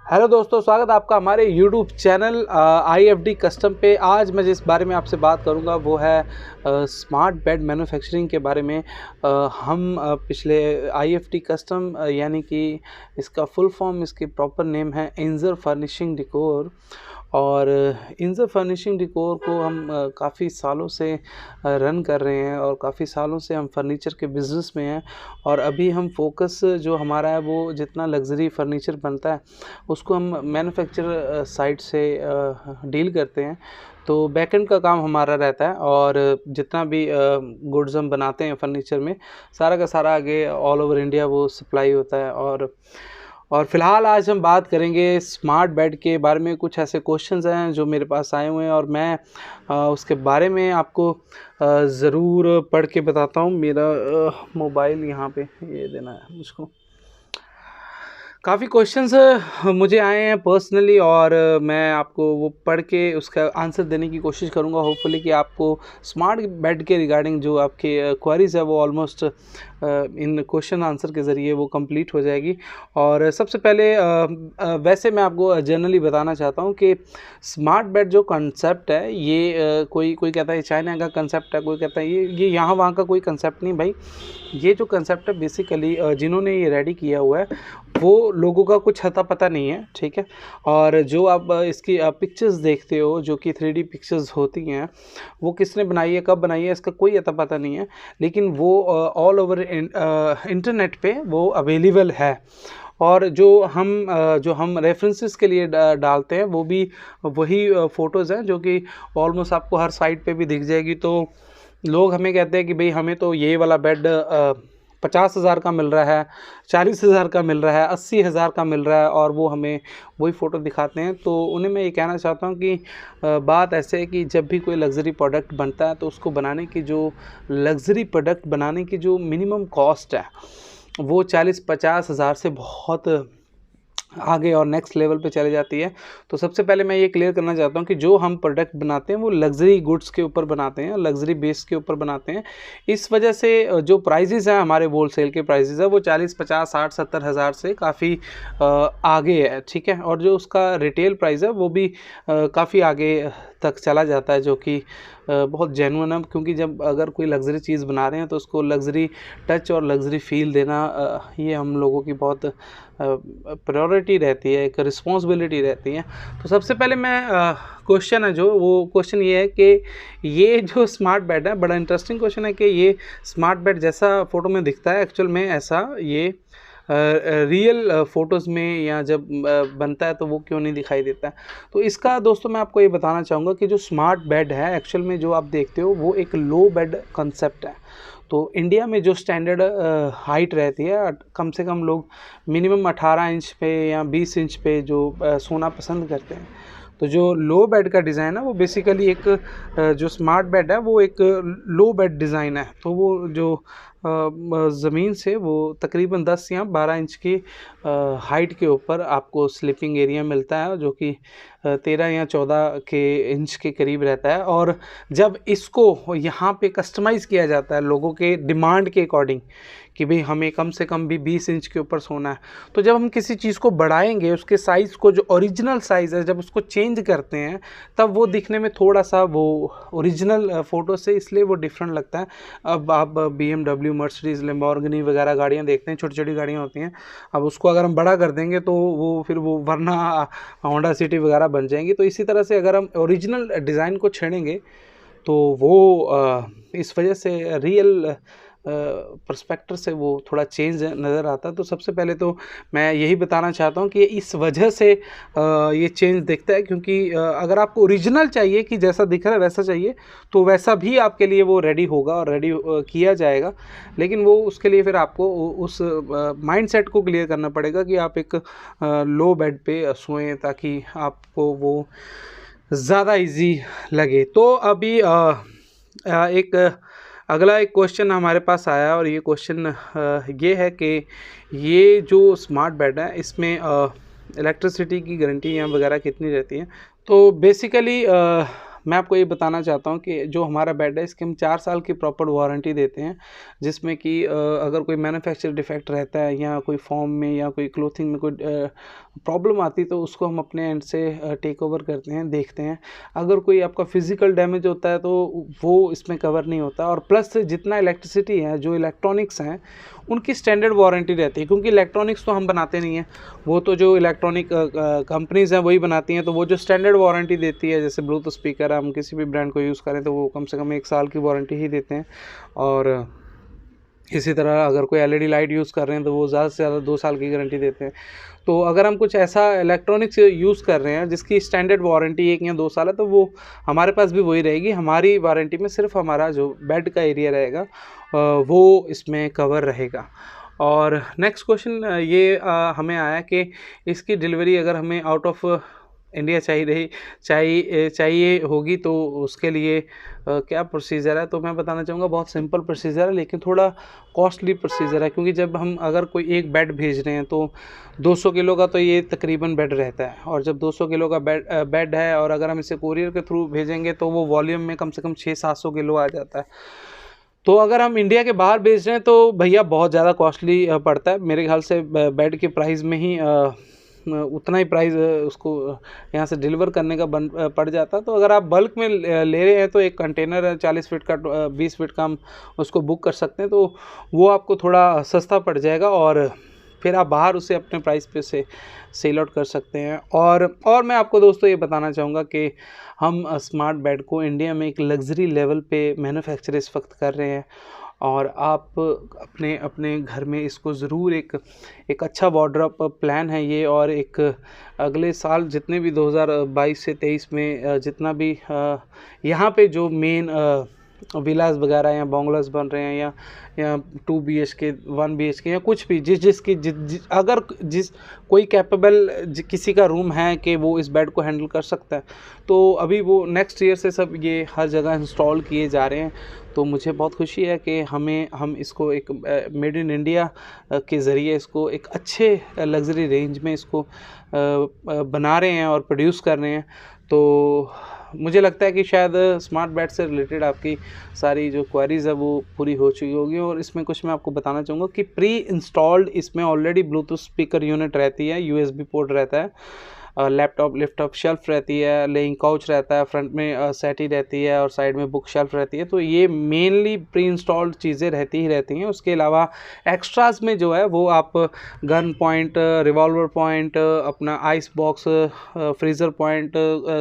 Hello दोस्तों, स्वागत है आपका हमारे यूट्यूब चैनल IFD कस्टम पे। आज मैं जिस बारे में आपसे बात करूंगा वो है स्मार्ट बेड मैन्युफैक्चरिंग के बारे में। हम पिछले IFD कस्टम यानी कि इसका फुल फॉर्म, इसकी प्रॉपर नेम है इंजर फर्निशिंग डेकोर। और इंजर फर्निशिंग डेकोर को हम काफ़ी सालों से रन कर रहे हैं और काफ़ी सालों से हम फर्नीचर के बिज़नेस में हैं। और अभी हम फोकस जो हमारा है वो जितना लग्जरी फर्नीचर बनता है उसको हम मैन्युफैक्चर साइड से डील करते हैं। तो बैकएंड का काम हमारा रहता है और जितना भी गुड्स हम बनाते हैं फर्नीचर में, सारा का सारा आगे ऑल ओवर इंडिया वो सप्लाई होता है। और फ़िलहाल आज हम बात करेंगे स्मार्ट बेड के बारे में। कुछ ऐसे क्वेश्चंस हैं जो मेरे पास आए हुए हैं और मैं उसके बारे में आपको ज़रूर पढ़ के बताता हूँ। मेरा मोबाइल यहाँ पे ये देना है मुझको। काफ़ी क्वेश्चंस मुझे आए हैं पर्सनली और मैं आपको वो पढ़ के उसका आंसर देने की कोशिश करूँगा। होपफुली कि आपको स्मार्ट बेड के रिगार्डिंग जो आपके क्वेरीज़ है वो ऑलमोस्ट इन क्वेश्चन आंसर के ज़रिए वो कंप्लीट हो जाएगी। और सबसे पहले वैसे मैं आपको जनरली बताना चाहता हूँ कि स्मार्ट बेड जो कंसेप्ट है ये कोई कहता है चाइना का कंसेप्ट है, कोई कहता है ये यहाँ वहाँ का कोई कंसेप्ट नहीं भाई। ये जो कंसेप्ट है बेसिकली जिन्होंने ये रेडी किया हुआ है वो लोगों का कुछ अता पता नहीं है, ठीक है। और जो आप इसकी पिक्चर्स देखते हो जो कि 3D पिक्चर्स होती हैं, वो किसने बनाई है, कब बनाई है, इसका कोई अता पता नहीं है। लेकिन वो ऑल ओवर इंटरनेट पे वो अवेलेबल है। और जो हम रेफरेंसेस के लिए डालते हैं वो भी वही फ़ोटोज़ हैं जो कि ऑलमोस्ट आपको हर साइट पे भी दिख जाएगी। तो लोग हमें कहते हैं कि भाई हमें तो ये वाला बेड 50,000 का मिल रहा है, 40,000 का मिल रहा है, 80,000 का मिल रहा है, और वो हमें वही फ़ोटो दिखाते हैं। तो उन्हें मैं ये कहना चाहता हूँ कि बात ऐसे है कि जब भी कोई लग्ज़री प्रोडक्ट बनता है तो उसको बनाने की जो लग्ज़री प्रोडक्ट बनाने की जो मिनिमम कॉस्ट है वो 40-50,000 से बहुत आगे और नेक्स्ट लेवल पे चले जाती है। तो सबसे पहले मैं ये क्लियर करना चाहता हूँ कि जो हम प्रोडक्ट बनाते हैं वो लग्जरी गुड्स के ऊपर बनाते हैं, लग्जरी बेस के ऊपर बनाते हैं। इस वजह से जो प्राइजेस हैं हमारे होलसेल के प्राइजेस है वो 40, 50, 60, 70 हज़ार से काफ़ी आगे है, ठीक है। और जो उसका रिटेल प्राइस है वो भी काफ़ी आगे तक चला जाता है, जो कि बहुत जेन्युइन है। क्योंकि जब अगर कोई लग्जरी चीज़ बना रहे हैं तो उसको लग्जरी टच और लग्जरी फील देना ये हम लोगों की बहुत प्रायोरिटी रहती है, एक रिस्पॉन्सिबिलिटी रहती है। तो सबसे पहले मैं क्वेश्चन है जो वो क्वेश्चन ये है कि ये जो स्मार्ट बेड है, बड़ा इंटरेस्टिंग क्वेश्चन है कि ये स्मार्ट बेड जैसा फ़ोटो में दिखता है एक्चुअल में ऐसा ये रियल फ़ोटोज़ में या जब बनता है तो वो क्यों नहीं दिखाई देता है। तो इसका दोस्तों मैं आपको ये बताना चाहूँगा कि जो स्मार्ट बेड है एक्चुअल में जो आप देखते हो वो एक लो बेड कंसेप्ट है। तो इंडिया में जो स्टैंडर्ड हाइट रहती है, कम से कम लोग मिनिमम 18 इंच पे या 20 इंच पे जो सोना पसंद करते हैं। तो जो लो बेड का डिज़ाइन है वो बेसिकली एक जो स्मार्ट बेड है वो एक लो बेड डिज़ाइन है। तो वो जो ज़मीन से वो तकरीबन 10 या 12 इंच की हाइट के ऊपर आपको स्लीपिंग एरिया मिलता है, जो कि 13 या 14 के इंच के करीब रहता है। और जब इसको यहाँ पे कस्टमाइज़ किया जाता है लोगों के डिमांड के अकॉर्डिंग कि भाई हमें कम से कम भी 20 इंच के ऊपर सोना है, तो जब हम किसी चीज़ को बढ़ाएंगे उसके साइज़ को, जो ओरिजिनल साइज़ है, जब उसको चेंज करते हैं तब वो दिखने में थोड़ा सा वो ओरिजिनल फ़ोटो से इसलिए वो डिफरेंट लगता है। अब आप BMW, मर्सिडीज़, लैम्बोर्गिनी वगैरह गाड़ियाँ देखते हैं, छोटी छोटी गाड़ियाँ होती हैं। अब उसको अगर हम बड़ा कर देंगे तो वो फिर वो वरना होंडा सिटी वगैरह बन जाएंगी। तो इसी तरह से अगर हम ओरिजिनल डिज़ाइन को छेड़ेंगे तो वो इस वजह से रियल पर्सपेक्टिव से वो थोड़ा चेंज नज़र आता है। तो सबसे पहले तो मैं यही बताना चाहता हूँ कि इस वजह से ये चेंज दिखता है, क्योंकि अगर आपको ओरिजिनल चाहिए कि जैसा दिख रहा है वैसा चाहिए तो वैसा भी आपके लिए वो रेडी होगा और रेडी किया जाएगा। लेकिन वो उसके लिए फिर आपको उस माइंडसेट को क्लियर करना पड़ेगा कि आप एक लो बेड पे सोएं ताकि आपको वो ज़्यादा इजी लगे। तो अभी एक अगला एक क्वेश्चन हमारे पास आया और ये क्वेश्चन ये है कि ये जो स्मार्ट बेड है इसमें इलेक्ट्रिसिटी की गारंटी या वगैरह कितनी रहती है। तो बेसिकली मैं आपको ये बताना चाहता हूँ कि जो हमारा बेड है इसकी हम 4 साल की प्रॉपर वारंटी देते हैं, जिसमें कि अगर कोई मैन्युफैक्चर डिफेक्ट रहता है या कोई फॉर्म में या कोई क्लोथिंग में कोई प्रॉब्लम आती है तो उसको हम अपने एंड से टेक ओवर करते हैं, देखते हैं। अगर कोई आपका फिजिकल डैमेज होता है तो वो इसमें कवर नहीं होता। और प्लस जितना इलेक्ट्रिसिटी है, जो इलेक्ट्रॉनिक्स हैं, उनकी स्टैंडर्ड वारंटी रहती है, क्योंकि इलेक्ट्रॉनिक्स तो हम बनाते नहीं हैं, वो तो जो इलेक्ट्रॉनिक कंपनीज़ हैं वही बनाती हैं। तो वो जो स्टैंडर्ड वारंटी देती है, जैसे ब्लूटूथ स्पीकर हम किसी भी ब्रांड को यूज़ करें तो वो कम से कम 1 साल की वारंटी ही देते हैं। और इसी तरह अगर कोई एलईडी लाइट यूज़ कर रहे हैं तो वो ज़्यादा से ज़्यादा 2 साल की गारंटी देते हैं। तो अगर हम कुछ ऐसा इलेक्ट्रॉनिक्स यूज़ कर रहे हैं जिसकी स्टैंडर्ड वारंटी 1 या 2 साल है, तो वो हमारे पास भी वही रहेगी। हमारी वारंटी में सिर्फ हमारा जो बेड का एरिया रहेगा वो इसमें कवर रहेगा। और नेक्स्ट क्वेश्चन ये हमें आया कि इसकी डिलीवरी अगर हमें आउट ऑफ इंडिया चाहिए होगी तो उसके लिए क्या प्रोसीजर है। तो मैं बताना चाहूँगा बहुत सिंपल प्रोसीजर है, लेकिन थोड़ा कॉस्टली प्रोसीजर है, क्योंकि जब हम अगर कोई एक बेड भेज रहे हैं तो 200 किलो का तो ये तकरीबन बेड रहता है। और जब 200 किलो का बेड है और अगर हम इसे कोरियर के थ्रू भेजेंगे तो वो वॉल्यूम में कम से कम 600-700 किलो आ जाता है। तो अगर हम इंडिया के बाहर भेज रहे हैं तो भैया बहुत ज़्यादा कॉस्टली पड़ता है। मेरे ख्याल से बेड के प्राइस में ही उतना ही प्राइस उसको यहाँ से डिलीवर करने का पड़ जाता है। तो अगर आप बल्क में ले रहे हैं तो एक कंटेनर है 40 फीट का 20 फीट का, हम उसको बुक कर सकते हैं, तो वो आपको थोड़ा सस्ता पड़ जाएगा और फिर आप बाहर उसे अपने प्राइस पे से सेल आउट कर सकते हैं। और मैं आपको दोस्तों ये बताना चाहूँगा कि हम स्मार्ट बेड को इंडिया में एक लग्जरी लेवल पे मैन्युफैक्चर इस वक्त कर रहे हैं, और आप अपने अपने घर में इसको ज़रूर एक अच्छा वार्डरोब प्लान है ये। और एक अगले साल जितने भी 2022 से 23 में जितना भी यहाँ पे जो मेन विलास वगैरह या बंगलास बन रहे हैं या 2 BHK 1 BHK या कुछ भी अगर कोई कैपेबल किसी का रूम है कि वो इस बेड को हैंडल कर सकता है, तो अभी वो नेक्स्ट ईयर से सब ये हर जगह इंस्टॉल किए जा रहे हैं। तो मुझे बहुत खुशी है कि हम इसको एक मेड इन इंडिया के ज़रिए इसको एक अच्छे लग्जरी रेंज में इसको बना रहे हैं और प्रोड्यूस कर रहे हैं। तो मुझे लगता है कि शायद स्मार्ट बेड से रिलेटेड आपकी सारी जो क्वेरीज़ है वो पूरी हो चुकी होगी। और इसमें कुछ मैं आपको बताना चाहूँगा कि प्री इंस्टॉल्ड इसमें ऑलरेडी ब्लूटूथ स्पीकर यूनिट रहती है, USB पोर्ट रहता है, लैपटॉप लिफ्टअप शेल्फ रहती है, लेइंग काउच रहता है, फ्रंट में सेटी रहती है और साइड में बुक शेल्फ रहती है। तो ये मेनली प्री इंस्टॉल्ड चीज़ें रहती हैं। उसके अलावा एक्स्ट्रास में जो है वो आप गन पॉइंट, रिवॉल्वर पॉइंट, अपना ice box, freezer point,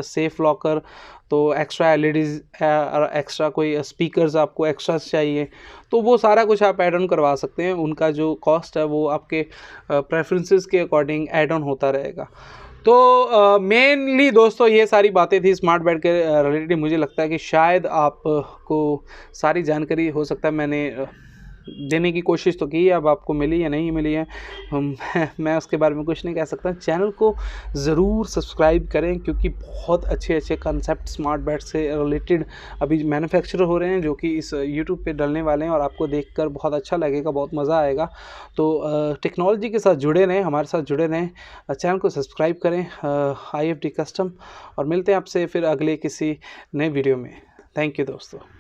safe locker, तो एक्स्ट्रा LEDs और एक्स्ट्रा कोई स्पीकर्स आपको एक्स्ट्रा चाहिए तो वो सारा कुछ आप ऐड ऑन करवा सकते हैं। उनका जो कॉस्ट है वो आपके प्रेफरेंसेस के अकॉर्डिंग ऐड ऑन होता रहेगा। तो मेनली दोस्तों ये सारी बातें थी स्मार्ट बेड के रिलेटेड। मुझे लगता है कि शायद आपको सारी जानकारी हो सकता है मैंने देने की कोशिश तो की है, अब आपको मिली या नहीं मिली है मैं उसके बारे में कुछ नहीं कह सकता। चैनल को ज़रूर सब्सक्राइब करें, क्योंकि बहुत अच्छे अच्छे कंसेप्ट स्मार्ट बेड से रिलेटेड अभी मैन्युफैक्चर हो रहे हैं जो कि इस YouTube पे डलने वाले हैं और आपको देखकर बहुत अच्छा लगेगा, बहुत मज़ा आएगा। तो टेक्नोलॉजी के साथ जुड़े रहें, हमारे साथ जुड़े रहें, चैनल को सब्सक्राइब करें IFD कस्टम, और मिलते हैं आपसे फिर अगले किसी नए वीडियो में। थैंक यू दोस्तों।